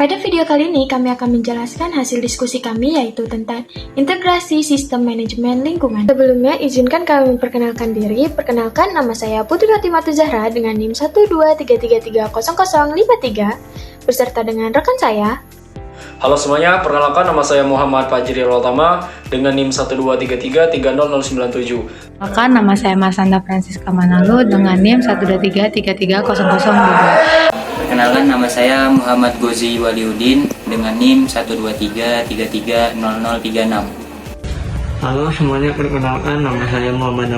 Pada video kali ini kami akan menjelaskan hasil diskusi kami yaitu tentang integrasi sistem manajemen lingkungan. Sebelumnya izinkan kami memperkenalkan diri. Perkenalkan, nama saya Putri Fatimatu Zahra dengan NIM 123330053 beserta dengan rekan saya. Halo semuanya, perkenalkan nama saya Muhammad Fajri Lotama dengan NIM 123330097. Perkenalkan, nama saya Marsanda Francisca Manalu dengan NIM 123330022. Perkenalkan, nama saya Muhammad Gozi Waliuddin dengan NIM 123330036. Halo semuanya, perkenalkan nama saya Muhammad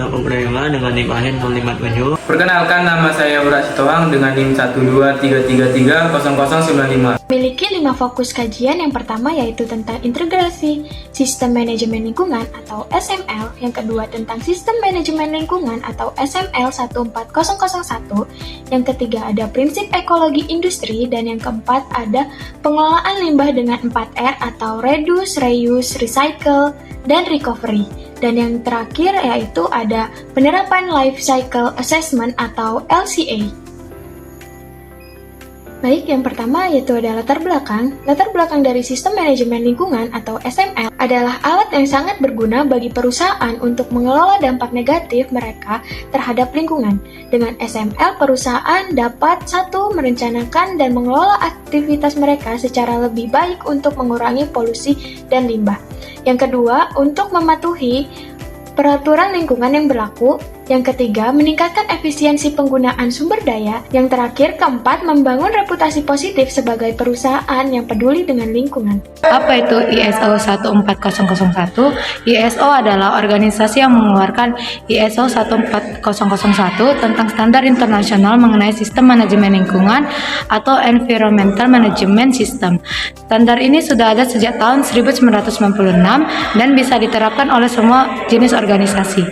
Daum Rema dengan NIM AHEN 057. Perkenalkan, nama saya Urak Sitohang dengan NIM 123330095. Memiliki 5 fokus kajian. Yang pertama yaitu tentang integrasi sistem manajemen lingkungan atau SML, yang kedua tentang sistem manajemen lingkungan atau SML 14001, yang ketiga ada prinsip ekologi industri, dan yang keempat ada pengelolaan limbah dengan 4R atau reduce, reuse, recycle, dan recovery. Dan yang terakhir yaitu ada penerapan life cycle assessment atau LCA. Baik, yang pertama yaitu ada latar belakang. Latar belakang dari sistem manajemen lingkungan atau SML adalah alat yang sangat berguna bagi perusahaan untuk mengelola dampak negatif mereka terhadap lingkungan. Dengan SML, perusahaan dapat satu, merencanakan dan mengelola aktivitas mereka secara lebih baik untuk mengurangi polusi dan limbah. Yang kedua, untuk mematuhi peraturan lingkungan yang berlaku. Yang ketiga, meningkatkan efisiensi penggunaan sumber daya. Yang terakhir, keempat, membangun reputasi positif sebagai perusahaan yang peduli dengan lingkungan. Apa itu ISO 14001? ISO adalah organisasi yang mengeluarkan ISO 14001 tentang standar internasional mengenai sistem manajemen lingkungan atau Environmental Management System. Standar ini sudah ada sejak tahun 1996 dan bisa diterapkan oleh semua jenis organisasi.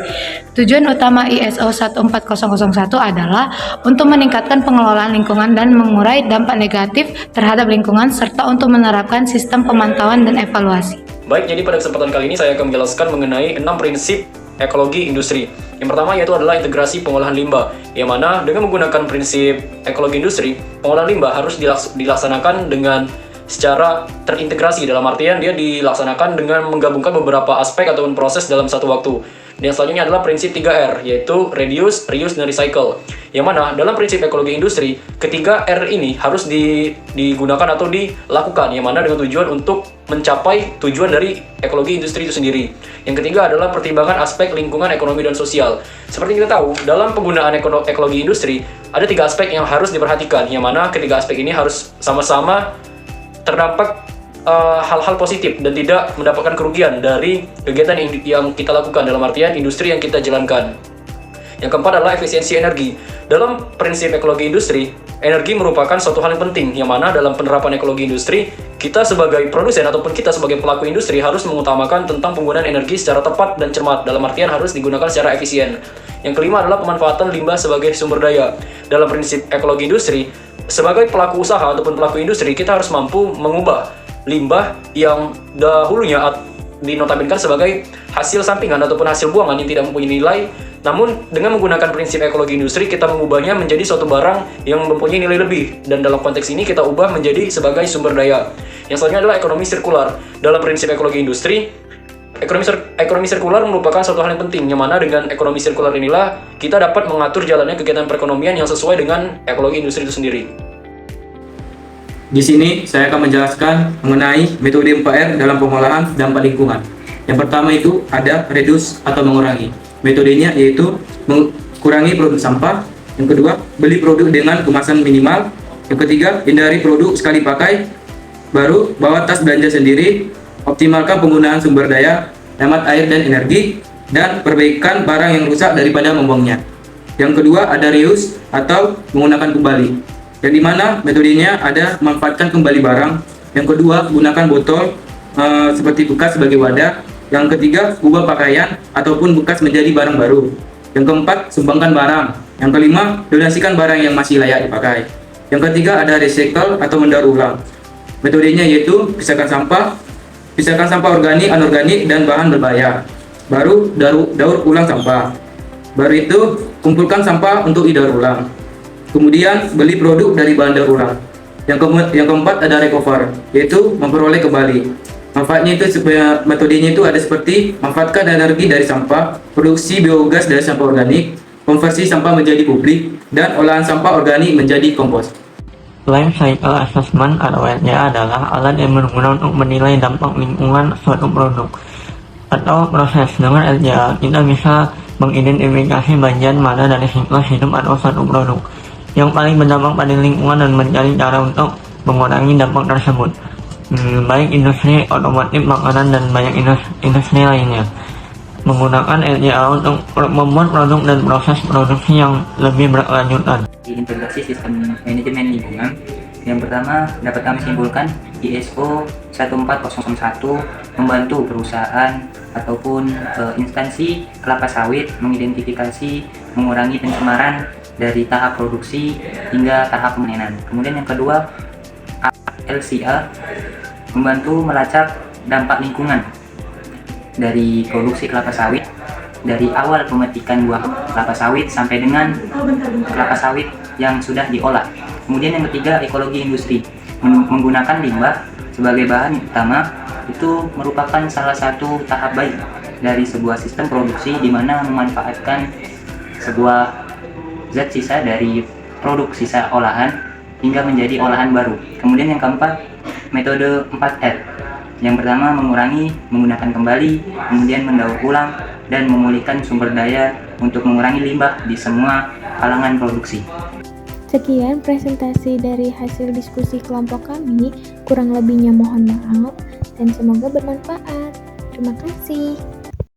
Tujuan utama ISO 14001 adalah untuk meningkatkan pengelolaan lingkungan dan mengurai dampak negatif terhadap lingkungan serta untuk menerapkan sistem pemantauan dan evaluasi. Baik, jadi pada kesempatan kali ini saya akan menjelaskan mengenai 6 prinsip ekologi industri. Yang pertama yaitu adalah integrasi pengolahan limbah, yang mana dengan menggunakan prinsip ekologi industri, pengolahan limbah harus dilaksanakan dengan secara terintegrasi, dalam artian dia dilaksanakan dengan menggabungkan beberapa aspek ataupun proses dalam satu waktu. Dan selanjutnya adalah prinsip 3R, yaitu reduce, reuse, dan recycle. Yang mana dalam prinsip ekologi industri, ketiga R ini harus digunakan atau dilakukan, yang mana dengan tujuan untuk mencapai tujuan dari ekologi industri itu sendiri. Yang ketiga adalah pertimbangan aspek lingkungan, ekonomi, dan sosial. Seperti kita tahu, dalam penggunaan ekologi industri, ada 3 aspek yang harus diperhatikan, yang mana ketiga aspek ini harus sama-sama terdampak hal-hal positif dan tidak mendapatkan kerugian dari kegiatan yang kita lakukan, dalam artian industri yang kita jalankan. Yang keempat adalah efisiensi energi. Dalam prinsip ekologi industri, energi merupakan suatu hal yang penting, yang mana dalam penerapan ekologi industri, kita sebagai produsen ataupun kita sebagai pelaku industri harus mengutamakan tentang penggunaan energi secara tepat dan cermat, dalam artian harus digunakan secara efisien. Yang kelima adalah pemanfaatan limbah sebagai sumber daya. Dalam prinsip ekologi industri, sebagai pelaku usaha ataupun pelaku industri, kita harus mampu mengubah limbah yang dahulunya dinotabenkan sebagai hasil sampingan ataupun hasil buangan yang tidak mempunyai nilai, namun dengan menggunakan prinsip ekologi industri kita mengubahnya menjadi suatu barang yang mempunyai nilai lebih, dan dalam konteks ini kita ubah menjadi sebagai sumber daya. Yang selanjutnya adalah ekonomi sirkular. Dalam prinsip ekologi industri, ekonomi sirkular merupakan suatu hal yang penting, yang mana dengan ekonomi sirkular inilah kita dapat mengatur jalannya kegiatan perekonomian yang sesuai dengan ekologi industri itu sendiri. Di sini saya akan menjelaskan mengenai metode 4R dalam pengolahan dampak lingkungan. Yang pertama itu ada reduce atau mengurangi. Metodenya yaitu mengurangi produk sampah. Yang kedua, beli produk dengan kemasan minimal. Yang ketiga, hindari produk sekali pakai. Baru, bawa tas belanja sendiri. Optimalkan penggunaan sumber daya, hemat air dan energi, dan perbaikan barang yang rusak daripada membuangnya. Yang kedua ada reuse atau menggunakan kembali, yang dimana metodenya ada memanfaatkan kembali barang. Yang kedua, gunakan botol seperti bekas sebagai wadah. Yang ketiga, ubah pakaian ataupun bekas menjadi barang baru. Yang keempat, sumbangkan barang. Yang kelima, donasikan barang yang masih layak dipakai. Yang ketiga ada recycle atau mendaur ulang. Metodenya yaitu pisahkan sampah organik, anorganik, dan bahan berbahaya. Baru daur ulang sampah. Baru itu kumpulkan sampah untuk didaur ulang. Kemudian beli produk dari bahan daur ulang. Yang keempat ada recover, yaitu memperoleh kembali. Manfaatnya itu metodenya itu ada seperti manfaatkan energi dari sampah, produksi biogas dari sampah organik, konversi sampah menjadi pupuk, dan olahan sampah organik menjadi kompos. Life Cycle Assessment atau LCA adalah alat yang berguna untuk menilai dampak lingkungan suatu produk atau proses. Dengan LCA, kita bisa mengidentifikasi bagian mana dari siklus hidup atau suatu produk yang paling berdampak pada lingkungan dan mencari cara untuk mengurangi dampak tersebut. Baik industri otomotif, makanan, dan banyak industri lainnya menggunakan LCA untuk membuat produk dan proses produksi yang lebih berkelanjutan. Di integrasi sistem manajemen lingkungan, yang pertama dapat kami simpulkan ISO 14001 membantu perusahaan ataupun instansi kelapa sawit mengidentifikasi, mengurangi pencemaran dari tahap produksi hingga tahap pemanenan. Kemudian yang kedua, LCA membantu melacak dampak lingkungan dari produksi kelapa sawit dari awal pemetikan buah kelapa sawit sampai dengan kelapa sawit yang sudah diolah. Kemudian yang ketiga, ekologi industri menggunakan limbah sebagai bahan utama itu merupakan salah satu tahap baik dari sebuah sistem produksi di mana memanfaatkan sebuah zat sisa dari produk sisa olahan hingga menjadi olahan baru. Kemudian yang keempat, metode 4R. Yang pertama, mengurangi, menggunakan kembali, kemudian mendaur ulang, dan memulihkan sumber daya untuk mengurangi limbah di semua kalangan produksi. Sekian presentasi dari hasil diskusi kelompok kami, kurang lebihnya mohon maaf dan semoga bermanfaat. Terima kasih.